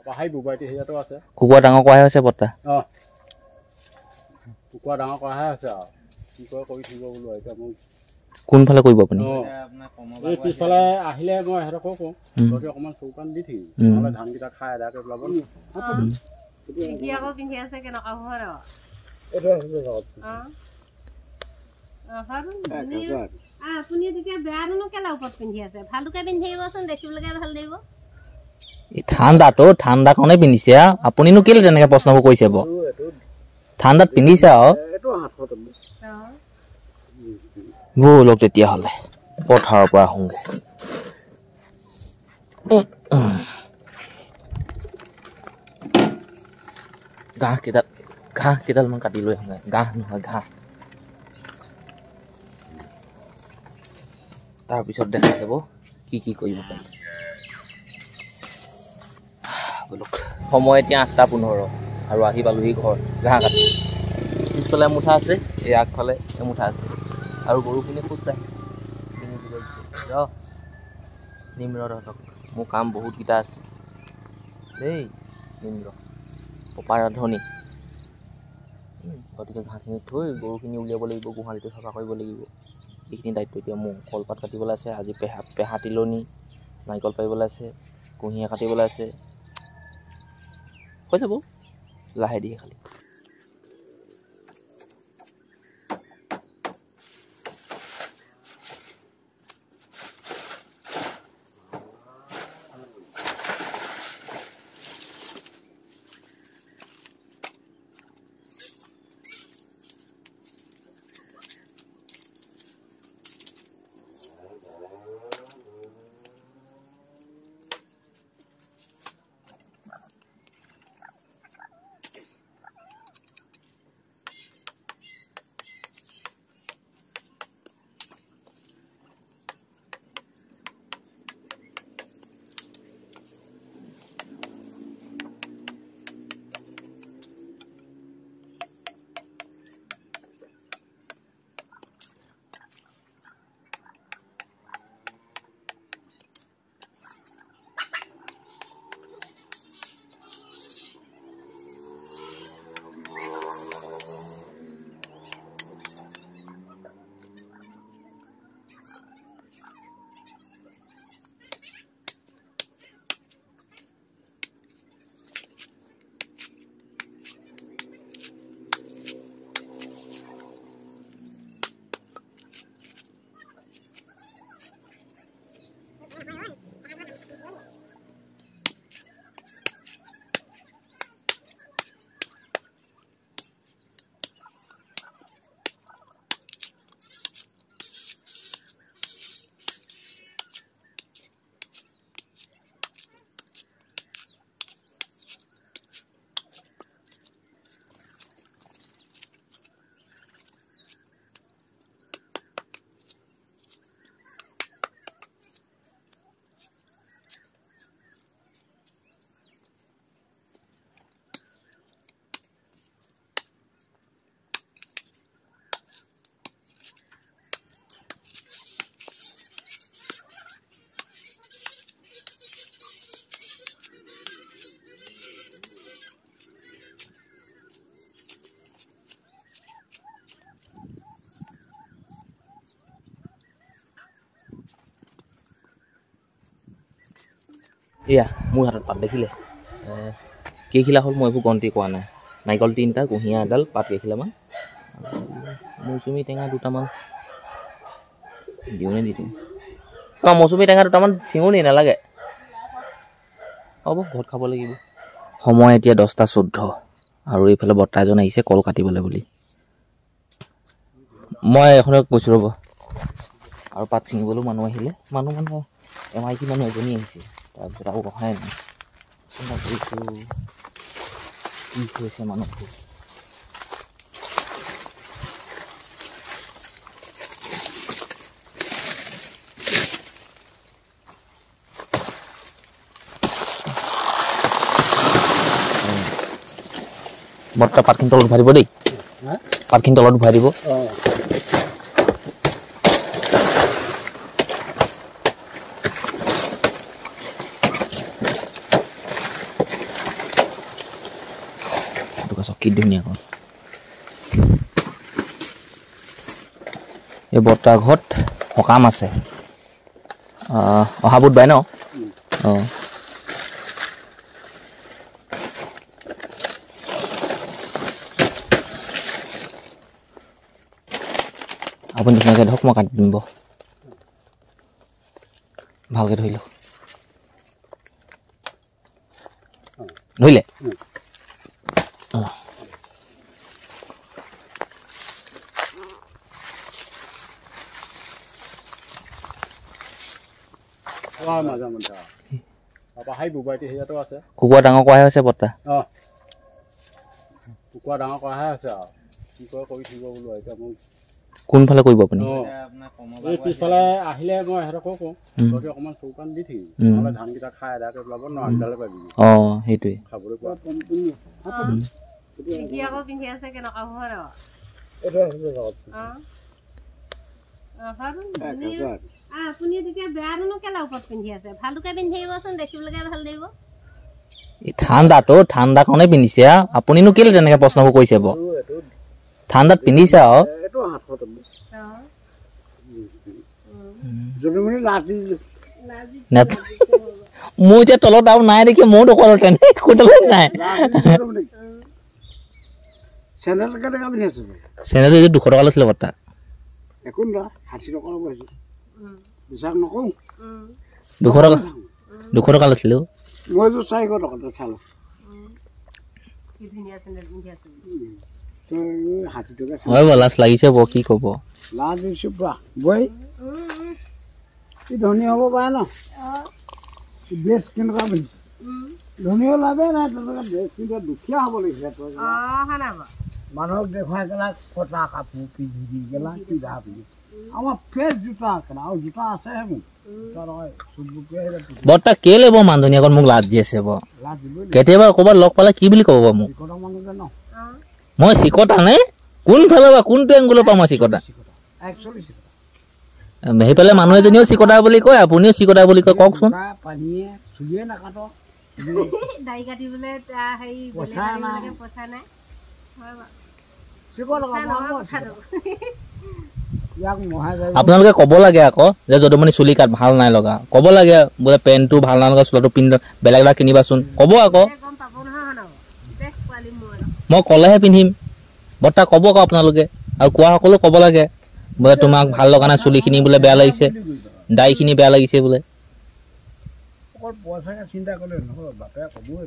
পাহাই বুবাইটি হেয়াতো আছে কুকুৰা ডাঙৰ কৰাই হৈছে বৰ্তা কুকুৰা ডাঙৰ কৰাহে আছে আৰু কি কয় কৰি থাকিব বোলো এতিয়া মোক কোনফালে কৰিব আপুনি এই পিছফালে আহিলে মই সিহঁতকো কওঁ তহঁতি অকণমান চৌকান দি থাকিবি নহ'লে ধানকেইটা খাই আদায় কৰি পেলাব আপুনি তেতিয়া বেয়ানো কেলা ওপৰত পিন্ধি আছে ভালকে পিন্ধি আহিবচোন দেখিবলৈকে ভাল লাগিব ঠাণ্ডাটো ঠাণ্ডা কাৰণে পিন্ধিছে আপুনিনো কেলে তেনেকে প্ৰশ্নবোৰ কৰিছে ঠাণ্ডাত পিন্ধিছে আৰু ব'লক তেতিয়াহ'লে পথাৰৰ পৰা আহোঁগে ঘাঁহ কেইডালমান কাটি লৈ আহোঁগে ঘাঁহ নহয় ঘাঁহ তাৰপিছত দেখা যাব কি কৰিব পাৰি ব'লক সময় এতিয়া 8:15 আৰু আহি পালোহি ঘৰ ঘাঁহ কাটি পিছফালে এমুঠা আছে এই আগফালে এমুঠা আছে আৰু গৰুখিনি খোজ যায় নিম্ৰ তহঁতক মোৰ কাম বহুতকেইটা আছে দেই নিম্ৰ পপাৰ ৰান্ধনি গতিকে ঘাঁহখিনি থৈ গৰুখিনি উলিয়াব লাগিব গোহালিটো চাফা কৰিব লাগিব এইখিনি দায়িত্ব এতিয়া মোৰ কলপাত কাটিবলৈ আছে আজি পেহা তিলনি নাৰিকল পাৰিবলৈ আছে কুঁহিয়াৰ কাটিবলৈ আছে হৈ যাব লাহে দিয়ে খালি এয়া মোৰ হাতত পাত দেখিলে কেইখিলা হ'ল মই এইবোৰ গন্তি কৰা নাই নাৰিকল 3টা কুঁহিয়াৰ এডাল পাত কেইখিলামান মৌচুমী টেঙা 2টামান দিওঁনে দি দিওঁ মৌচুমী টেঙা 2টামান চিঙো নি নালাগে হ'ব ঘৰত খাব লাগিব সময় এতিয়া 10:14 আৰু এইফালে বৰ্তা এজন আহিছে কল কাটিবলৈ বুলি মই এখনক কৈছোঁ ৰ'ব আৰু পাত ছিঙিবলৈও মানুহ আহিলে মানুহ এমাইকী মানুহ এজনী আহিছে তাৰপিছত আকৌ অহাই নাই চিন্তা কৰিছোঁ কি হৈছে মানুহটো বৰ্তা পাতখিনি তলত উঠাই দিব দেই পাতখিনি তলত উঠাই দিব কি ধুনীয়াকৈ এই বৰ্তা ঘৰত সকাম আছে অহা বুধবাৰে ন অঁ আপুনি ধুনীয়াকৈ ধৰক মই কাটি দিম ভালকৈ ধৰি লওক ধৰিলে অঁ মাজা মধ্যে তাৰপৰা সেই বুবাইটি সেয়াতো আছে কুকুৰা ডাঙৰ কৰাহে হৈছে বৰ্তা অঁ কুকুৰা ডাঙৰ কৰাহে আছে আৰু কি কয় কৰি থাকিব বোলো এতিয়া মোক কোনফালে কৰিব আপুনি এই পিছফালে আহিলে মই সিহঁতকো কওঁ তহঁতি অকণমান চৌকান দি থাকিবি নহ'লে ধানকেইটা খাই আদাকৈ পেলাব ন আগডালে পাবি অঁ সেইটোৱে খাবলৈ পোৱা পিন্ধি আকৌ পিন্ধি আছে কেনেকুৱা হয় আপুনি তেতিয়া বেয়াটোনো কেলা ওপৰত পিন্ধি আছে ভালটোকে পিন্ধি আহিবচোন দেখিবলৈকে ভাল লাগিব এই ঠাণ্ডাটো ঠাণ্ডা কাৰণে পিন্ধিছে আপুনিনো কেলে তেনেকৈ প্ৰশ্নবোৰ কৰিছে বাৰু ঠাণ্ডাত পিন্ধিছে আৰু মোৰ এতিয়া তলত আৰু নাই দেখি মোৰ দোকানত তেনে কোটালত নাই চেনেলটো এই 200 টকা লৈছিলে বৰ্তা একো নহয় 60 টকা ল'ব আহিছোঁ বিশ্বাস নকৰোঁ 200 টকা লৈছিলে মই 400 টকাতে চালোঁ হয় বাৰু লাজ লাগিছে বাৰু কি ক'ব লাজ দিছোঁ পুৰা বৈ কি ধনী হ'ব পাৰে ন দেশ কেনেকুৱা বুলিছে ধনী লাভে নাই তেনেকৈ দেশ কিন্তু দুখীয়া হ'ব লাগিছে মানুহক দেখুৱাই গেলা কটা কাপোৰ পিন্ধি দি গেলা কিবা পিন্ধি আমাৰ ফ্ৰেছ জোতা কেলা আৰু জোতা আছেহে মোৰ জোতা নহয় বৰ্তা কেলে বাৰু মানুহজনী আগত মোক লাজ দি আছে বাৰু লাজ দিবই কেতিয়াবা ক'ৰবাত লগ পালে কি বুলি ক'ব বাৰু মোক চিকটা মানুহ যে ন মই চিকটা নে কোনফালে বা কোনটো এংগুলৰ পৰা মই চিকটা একচুৱেলি চিকটা সেইফালে মানুহ এজনীও চিকটা বুলি কয় আপুনিও চিকটা বুলি কয় কওকচোন পানীয়ে চুলিয়ে নাকাটো দাড়ি কাটিবলৈ হেৰি পইচা নাই আপোনালোকে ক'ব লাগে আকৌ যে যদুমণি চুলি কাট ভাল নাই লগা ক'ব লাগে বোলে পেণ্টটো ভাল নালগা চোলাটো পিন্ধ বেলেগ বেলেগ কিনিবাচোন ক'ব আকৌ মই ক'লেহে পিন্ধিম বৰ্তা ক'ব আকৌ আপোনালোকে আৰু কোৱা সকলো ক'ব লাগে বোলে তোমাক ভাল লগা নাই চুলিখিনি বোলে বেয়া লাগিছে দাড়িখিনি বেয়া লাগিছে বোলে পইচাকে চিন্তা কৰিলে নহয় বাপে ক'বই